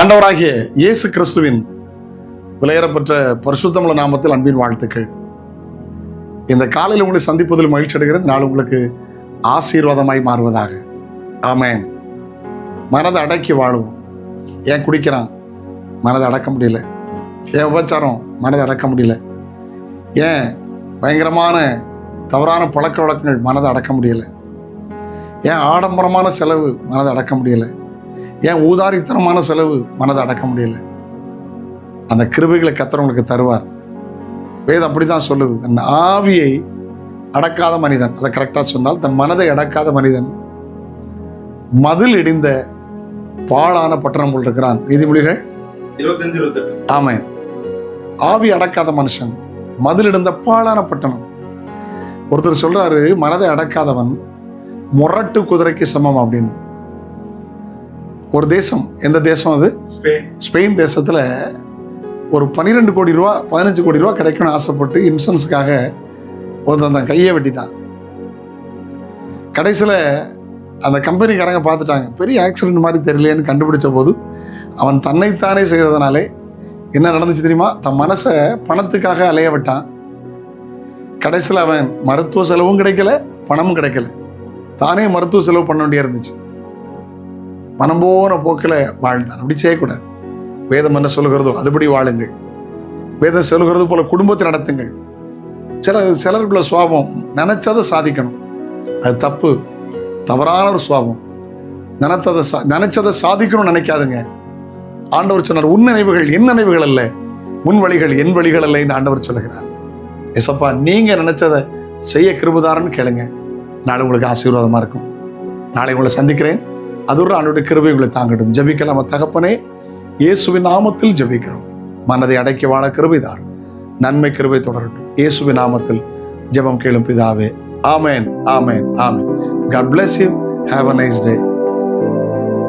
ஆண்டவராகிய இயேசு கிறிஸ்துவின் விலையேறப்பெற்ற பரிசுத்தமுள்ள நாமத்தில் அன்பின் வாழ்த்துக்கள். இந்த காலையில் உங்களை சந்திப்பதில் மகிழ்ச்சி அடைகிறது. நாள் உங்களுக்கு ஆசீர்வாதமாய் மாறுவதாக. ஆமென். மனதை அடக்கி வாழுவோம். ஏன் குடிக்கிறான்? மனதை அடக்க முடியல. ஏன் உபச்சாரம்? மனதை அடக்க முடியல. ஏன் பயங்கரமான தவறான பழக்க வழக்கங்கள்? மனதை அடக்க முடியல. ஏன் ஆடம்பரமான செலவு? மனதை அடக்க முடியல. ஏன் ஊதாரித்தனமான செலவு? மனதை அடக்க முடியல. அந்த கிருபைகளை கர்த்தர் உங்களுக்கு தருவார். வேதம் அப்படிதான் சொல்லுது. தன் ஆவியை அடக்காத மனிதன், அதை கரெக்டாக சொன்னால் தன் மனதை அடக்காத மனிதன் மதில் இடிந்த பாழான பட்டணம் போல் இருக்கிறான். நீதிமொழிகள் 25-28. ஆமென். ஆவி அடக்காத மனுஷன் மதில் இடிந்த பாழான பட்டணம். ஒருத்தர் சொல்றாரு, மனதை அடக்காதவன் முரட்டு குதிரைக்கு சமம் அப்படின்னு. ஒரு தேசம், எந்த தேசம் அது? ஸ்பெயின் தேசத்துல ஒரு 12 கோடி ரூபா 15 கோடி ரூபா கிடைக்கும்னு ஆசைப்பட்டு இன்சூரன்ஸுக்காக ஒருத்தன் அந்த கையை வெட்டிட்டான். கடைசியில் அந்த கம்பெனிக்காரங்க பார்த்துட்டாங்க, பெரிய ஆக்சிடென்ட் மாதிரி தெரியலேன்னு கண்டுபிடிச்ச போது அவன் தன்னைத்தானே செய்ததுனாலே என்ன நடந்துச்சு தெரியுமா? தன் மனசை பணத்துக்காக அலைய விட்டான். கடைசியில் அவன் மருத்துவ செலவும் கிடைக்கல, பணமும் கிடைக்கல. தானே மருத்துவ செலவு பண்ண வேண்டியா இருந்துச்சு. மனம் போன போக்கில் வாழ்ந்தான். அப்படி செய்யக்கூடாது. வேதம் என்ன சொல்லுகிறதோ அதுபடி வாழுங்கள். வேதம் சொல்லுகிறது போல குடும்பத்தை நடத்துங்கள். சிலருக்குள்ள சுவாபம் நினைச்சதை சாதிக்கணும். அது தப்பு, தவறான ஒரு சுவாபம். நினைச்சதை சாதிக்கணும்னு நினைக்காதுங்க. ஆண்டவர் சொன்னார், உன் நினைவுகள் என் நினைவுகள் அல்ல, உன் வழிகள் என் வழிகள் அல்ல என்று ஆண்டவர் சொல்லுகிறார். எசப்பா, நீங்க நினைச்சதை செய்ய கிருபைதாரன்னு கேளுங்க. நாளை உங்களுக்கு ஆசீர்வாதமா இருக்கும். நாளை உங்களை சந்திக்கிறேன். அதோடு ஆண்டவருடைய கிருபை உங்களை தாங்கட்டும். ஜெபிக்கலாம். தகப்பனே, இயேசுவின் நாமத்தில் ஜெபிக்கிறோம். மனதை அடக்கி வாழ கிருபைதார். நன்மை கிருபை தொடரட்டும். இயேசுவின் நாமத்தில் ஜெபம் கேளும் பிதாவே. ஆமென், ஆமென், ஆமென். God bless you. Have a nice day.